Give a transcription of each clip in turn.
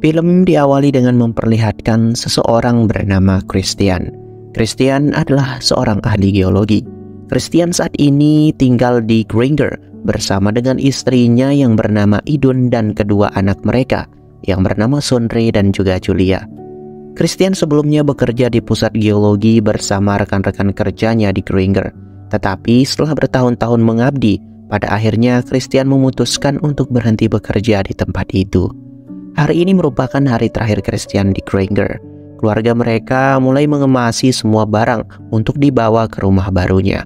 Film diawali dengan memperlihatkan seseorang bernama Christian. Christian adalah seorang ahli geologi. Christian saat ini tinggal di Granger bersama dengan istrinya yang bernama Idun dan kedua anak mereka yang bernama Sondre dan juga Julia. Christian sebelumnya bekerja di pusat geologi bersama rekan-rekan kerjanya di Granger. Tetapi setelah bertahun-tahun mengabdi, pada akhirnya Christian memutuskan untuk berhenti bekerja di tempat itu. Hari ini merupakan hari terakhir Christian di Granger. Keluarga mereka mulai mengemasi semua barang untuk dibawa ke rumah barunya.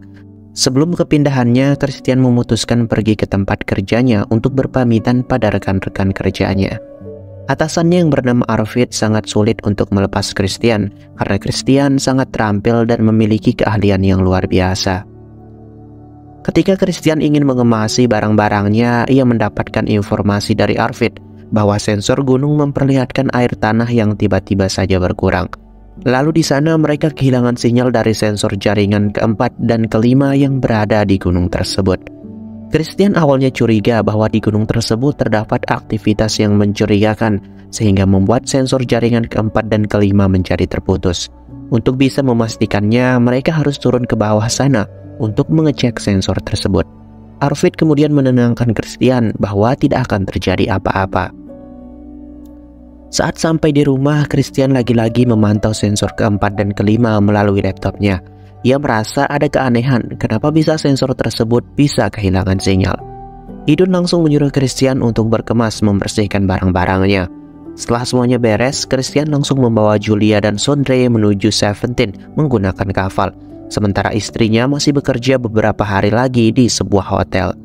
Sebelum kepindahannya, Christian memutuskan pergi ke tempat kerjanya untuk berpamitan pada rekan-rekan kerjanya. Atasannya yang bernama Arvid sangat sulit untuk melepas Christian karena Christian sangat terampil dan memiliki keahlian yang luar biasa. Ketika Christian ingin mengemasi barang-barangnya, ia mendapatkan informasi dari Arvid bahwa sensor gunung memperlihatkan air tanah yang tiba-tiba saja berkurang. Lalu di sana mereka kehilangan sinyal dari sensor jaringan keempat dan kelima yang berada di gunung tersebut. Christian awalnya curiga bahwa di gunung tersebut terdapat aktivitas yang mencurigakan sehingga membuat sensor jaringan keempat dan kelima menjadi terputus. Untuk bisa memastikannya, mereka harus turun ke bawah sana untuk mengecek sensor tersebut. Arvid kemudian menenangkan Christian bahwa tidak akan terjadi apa-apa. Saat sampai di rumah, Christian lagi-lagi memantau sensor keempat dan kelima melalui laptopnya. Ia merasa ada keanehan kenapa bisa sensor tersebut bisa kehilangan sinyal. Idun langsung menyuruh Christian untuk berkemas membersihkan barang-barangnya. Setelah semuanya beres, Christian langsung membawa Julia dan Sondre menuju Seventeen menggunakan kapal. Sementara istrinya masih bekerja beberapa hari lagi di sebuah hotel.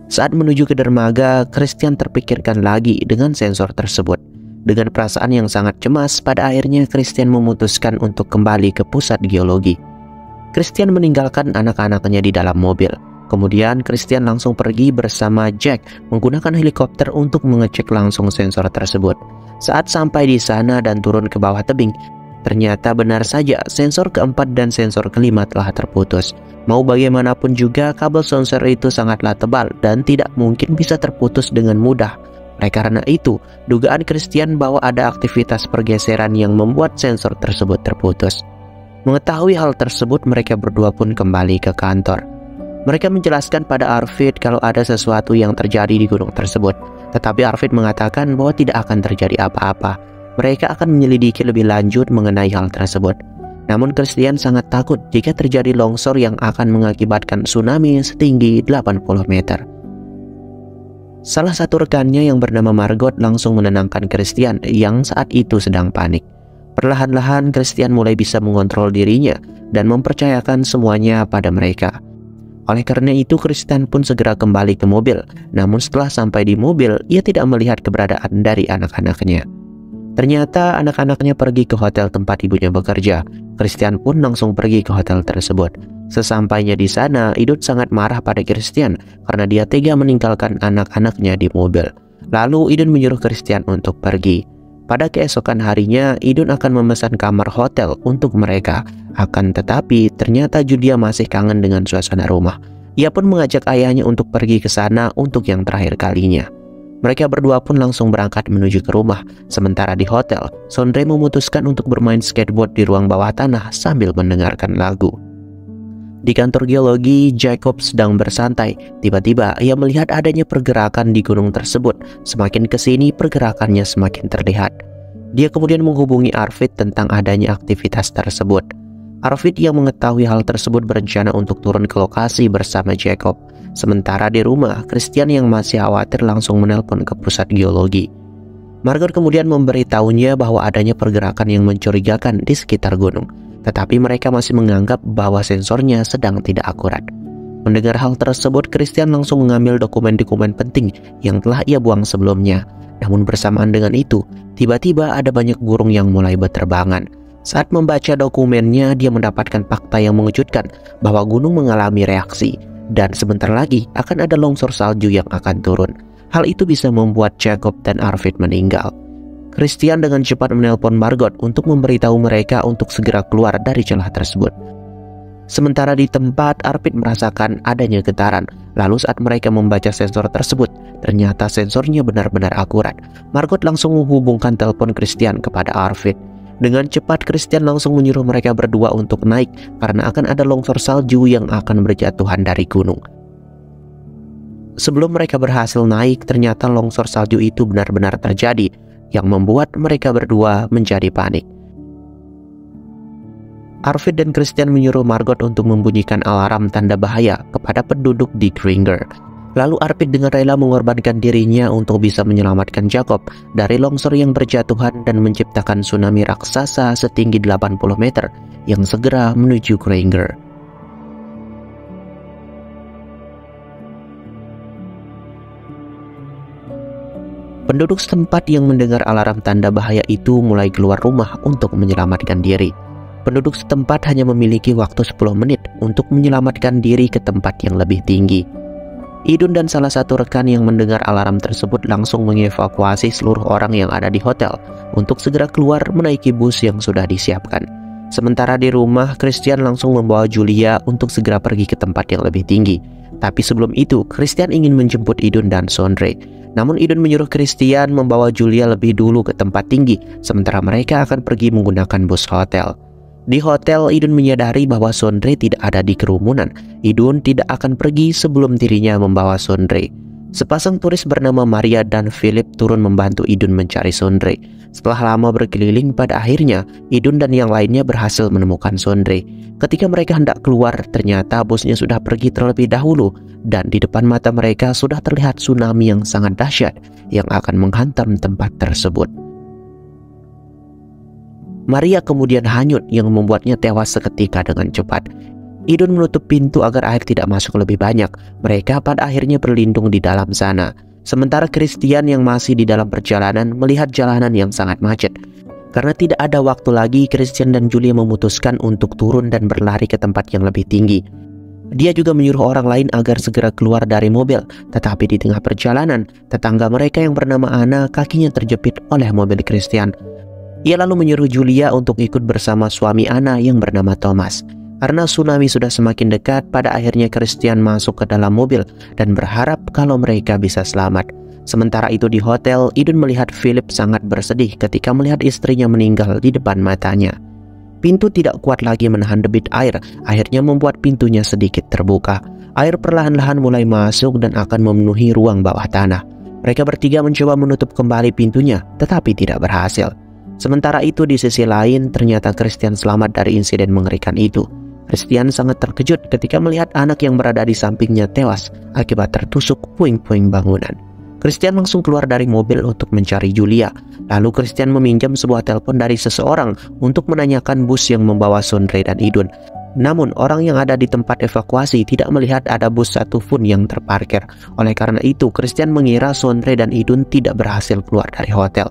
Saat menuju ke dermaga, Christian terpikirkan lagi dengan sensor tersebut. Dengan perasaan yang sangat cemas, pada akhirnya Christian memutuskan untuk kembali ke pusat geologi. Christian meninggalkan anak-anaknya di dalam mobil. Kemudian Christian langsung pergi bersama Jack menggunakan helikopter untuk mengecek langsung sensor tersebut. Saat sampai di sana dan turun ke bawah tebing, ternyata benar saja sensor keempat dan sensor kelima telah terputus. Mau bagaimanapun juga kabel sensor itu sangatlah tebal dan tidak mungkin bisa terputus dengan mudah. Oleh karena itu, dugaan Christian bahwa ada aktivitas pergeseran yang membuat sensor tersebut terputus. Mengetahui hal tersebut, mereka berdua pun kembali ke kantor. Mereka menjelaskan pada Arvid kalau ada sesuatu yang terjadi di gunung tersebut. Tetapi Arvid mengatakan bahwa tidak akan terjadi apa-apa. Mereka akan menyelidiki lebih lanjut mengenai hal tersebut. Namun Christian sangat takut jika terjadi longsor yang akan mengakibatkan tsunami setinggi 80 meter. Salah satu rekannya yang bernama Margot langsung menenangkan Christian yang saat itu sedang panik. Perlahan-lahan Christian mulai bisa mengontrol dirinya dan mempercayakan semuanya pada mereka. Oleh karena itu Christian pun segera kembali ke mobil. Namun setelah sampai di mobil, ia tidak melihat keberadaan dari anak-anaknya. Ternyata anak-anaknya pergi ke hotel tempat ibunya bekerja. Christian pun langsung pergi ke hotel tersebut. Sesampainya di sana, Idun sangat marah pada Christian karena dia tega meninggalkan anak-anaknya di mobil. Lalu Idun menyuruh Christian untuk pergi. Pada keesokan harinya, Idun akan memesan kamar hotel untuk mereka. Akan tetapi, ternyata Julia masih kangen dengan suasana rumah. Ia pun mengajak ayahnya untuk pergi ke sana untuk yang terakhir kalinya. Mereka berdua pun langsung berangkat menuju ke rumah. Sementara di hotel, Sondre memutuskan untuk bermain skateboard di ruang bawah tanah sambil mendengarkan lagu. Di kantor geologi, Jacob sedang bersantai. Tiba-tiba ia melihat adanya pergerakan di gunung tersebut. Semakin kesini pergerakannya semakin terlihat. Dia kemudian menghubungi Arvid tentang adanya aktivitas tersebut. Arvid yang mengetahui hal tersebut berencana untuk turun ke lokasi bersama Jacob. Sementara di rumah, Christian yang masih khawatir langsung menelpon ke pusat geologi. Margot kemudian memberitahunya bahwa adanya pergerakan yang mencurigakan di sekitar gunung. Tetapi mereka masih menganggap bahwa sensornya sedang tidak akurat. Mendengar hal tersebut, Christian langsung mengambil dokumen-dokumen penting yang telah ia buang sebelumnya. Namun bersamaan dengan itu, tiba-tiba ada banyak burung yang mulai berterbangan. Saat membaca dokumennya, dia mendapatkan fakta yang mengejutkan bahwa gunung mengalami reaksi. Dan sebentar lagi akan ada longsor salju yang akan turun. Hal itu bisa membuat Jacob dan Arvid meninggal. Christian dengan cepat menelpon Margot untuk memberitahu mereka untuk segera keluar dari celah tersebut. Sementara di tempat, Arvid merasakan adanya getaran. Lalu saat mereka membaca sensor tersebut, ternyata sensornya benar-benar akurat. Margot langsung menghubungkan telepon Christian kepada Arvid. Dengan cepat, Christian langsung menyuruh mereka berdua untuk naik karena akan ada longsor salju yang akan berjatuhan dari gunung. Sebelum mereka berhasil naik, ternyata longsor salju itu benar-benar terjadi, yang membuat mereka berdua menjadi panik. Arvid dan Christian menyuruh Margot untuk membunyikan alarm tanda bahaya kepada penduduk di Gringer. Lalu Arvid dengan rela mengorbankan dirinya untuk bisa menyelamatkan Jacob dari longsor yang berjatuhan dan menciptakan tsunami raksasa setinggi 80 meter yang segera menuju Gringer. Penduduk setempat yang mendengar alarm tanda bahaya itu mulai keluar rumah untuk menyelamatkan diri. Penduduk setempat hanya memiliki waktu 10 menit untuk menyelamatkan diri ke tempat yang lebih tinggi. Idun dan salah satu rekan yang mendengar alarm tersebut langsung mengevakuasi seluruh orang yang ada di hotel untuk segera keluar menaiki bus yang sudah disiapkan. Sementara di rumah, Christian langsung membawa Julia untuk segera pergi ke tempat yang lebih tinggi. Tapi sebelum itu, Christian ingin menjemput Idun dan Sondre. Namun Idun menyuruh Christian membawa Julia lebih dulu ke tempat tinggi, sementara mereka akan pergi menggunakan bus hotel. Di hotel, Idun menyadari bahwa Sondre tidak ada di kerumunan. Idun tidak akan pergi sebelum dirinya membawa Sondre. Sepasang turis bernama Maria dan Philip turun membantu Idun mencari Sondre. Setelah lama berkeliling, pada akhirnya Idun dan yang lainnya berhasil menemukan Sondre. Ketika mereka hendak keluar, ternyata busnya sudah pergi terlebih dahulu dan di depan mata mereka sudah terlihat tsunami yang sangat dahsyat yang akan menghantam tempat tersebut. Maria kemudian hanyut yang membuatnya tewas seketika dengan cepat. Idun menutup pintu agar air tidak masuk lebih banyak. Mereka pada akhirnya berlindung di dalam sana. Sementara Christian yang masih di dalam perjalanan melihat jalanan yang sangat macet. Karena tidak ada waktu lagi, Christian dan Julia memutuskan untuk turun dan berlari ke tempat yang lebih tinggi. Dia juga menyuruh orang lain agar segera keluar dari mobil. Tetapi di tengah perjalanan, tetangga mereka yang bernama Anna kakinya terjepit oleh mobil Christian. Ia lalu menyuruh Julia untuk ikut bersama suami Anna yang bernama Thomas. Karena tsunami sudah semakin dekat, pada akhirnya Christian masuk ke dalam mobil dan berharap kalau mereka bisa selamat. Sementara itu di hotel, Idun melihat Philip sangat bersedih ketika melihat istrinya meninggal di depan matanya. Pintu tidak kuat lagi menahan debit air, akhirnya membuat pintunya sedikit terbuka. Air perlahan-lahan mulai masuk dan akan memenuhi ruang bawah tanah. Mereka bertiga mencoba menutup kembali pintunya, tetapi tidak berhasil. Sementara itu di sisi lain, ternyata Christian selamat dari insiden mengerikan itu. Christian sangat terkejut ketika melihat anak yang berada di sampingnya tewas akibat tertusuk puing-puing bangunan. Christian langsung keluar dari mobil untuk mencari Julia. Lalu Christian meminjam sebuah telepon dari seseorang untuk menanyakan bus yang membawa Sondre dan Idun. Namun orang yang ada di tempat evakuasi tidak melihat ada bus satupun yang terparkir. Oleh karena itu, Christian mengira Sondre dan Idun tidak berhasil keluar dari hotel.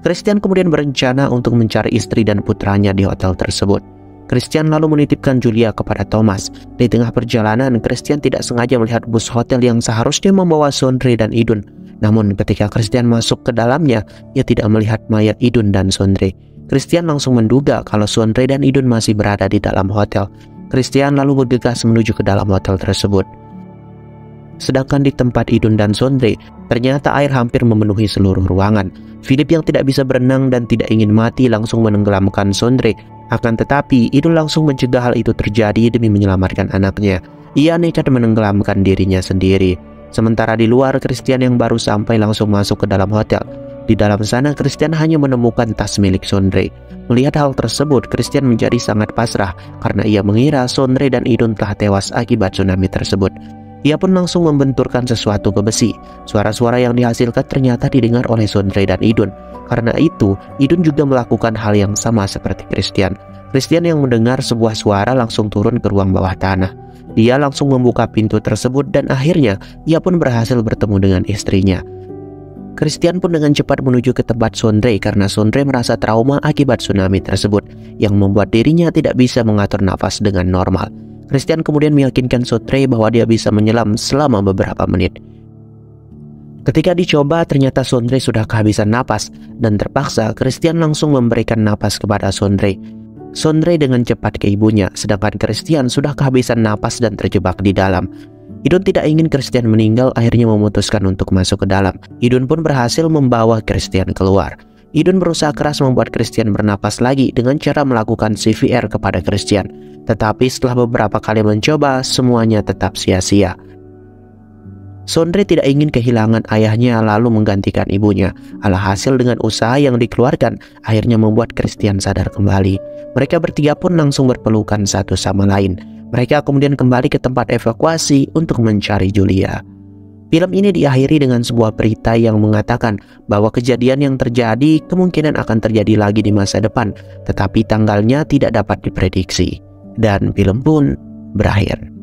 Christian kemudian berencana untuk mencari istri dan putranya di hotel tersebut. Christian lalu menitipkan Julia kepada Thomas. Di tengah perjalanan, Christian tidak sengaja melihat bus hotel yang seharusnya membawa Sondre dan Idun. Namun ketika Christian masuk ke dalamnya, ia tidak melihat mayat Idun dan Sondre. Christian langsung menduga kalau Sondre dan Idun masih berada di dalam hotel. Christian lalu bergegas menuju ke dalam hotel tersebut. Sedangkan di tempat Idun dan Sondre, ternyata air hampir memenuhi seluruh ruangan. Philip yang tidak bisa berenang dan tidak ingin mati langsung menenggelamkan Sondre. Akan tetapi, Idun langsung mencegah hal itu terjadi demi menyelamatkan anaknya. Ia nekat menenggelamkan dirinya sendiri. Sementara di luar, Christian yang baru sampai langsung masuk ke dalam hotel. Di dalam sana, Christian hanya menemukan tas milik Sondre. Melihat hal tersebut, Christian menjadi sangat pasrah karena ia mengira Sondre dan Idun telah tewas akibat tsunami tersebut. Ia pun langsung membenturkan sesuatu ke besi. Suara-suara yang dihasilkan ternyata didengar oleh Sondre dan Idun. Karena itu, Idun juga melakukan hal yang sama seperti Christian. Christian yang mendengar sebuah suara langsung turun ke ruang bawah tanah. Dia langsung membuka pintu tersebut dan akhirnya ia pun berhasil bertemu dengan istrinya. Christian pun dengan cepat menuju ke tempat Sondre karena Sondre merasa trauma akibat tsunami tersebut yang membuat dirinya tidak bisa mengatur nafas dengan normal. Christian kemudian meyakinkan Sondre bahwa dia bisa menyelam selama beberapa menit. Ketika dicoba, ternyata Sondre sudah kehabisan napas dan terpaksa Christian langsung memberikan napas kepada Sondre. Sondre dengan cepat ke ibunya, sedangkan Christian sudah kehabisan napas dan terjebak di dalam. Idun tidak ingin Christian meninggal, akhirnya memutuskan untuk masuk ke dalam. Idun pun berhasil membawa Christian keluar. Idun berusaha keras membuat Christian bernapas lagi dengan cara melakukan CPR kepada Christian. Tetapi setelah beberapa kali mencoba, semuanya tetap sia-sia. Sondre tidak ingin kehilangan ayahnya lalu menggantikan ibunya. Alhasil dengan usaha yang dikeluarkan, akhirnya membuat Christian sadar kembali. Mereka bertiga pun langsung berpelukan satu sama lain. Mereka kemudian kembali ke tempat evakuasi untuk mencari Julia. Film ini diakhiri dengan sebuah berita yang mengatakan bahwa kejadian yang terjadi kemungkinan akan terjadi lagi di masa depan, tetapi tanggalnya tidak dapat diprediksi. Dan film pun berakhir.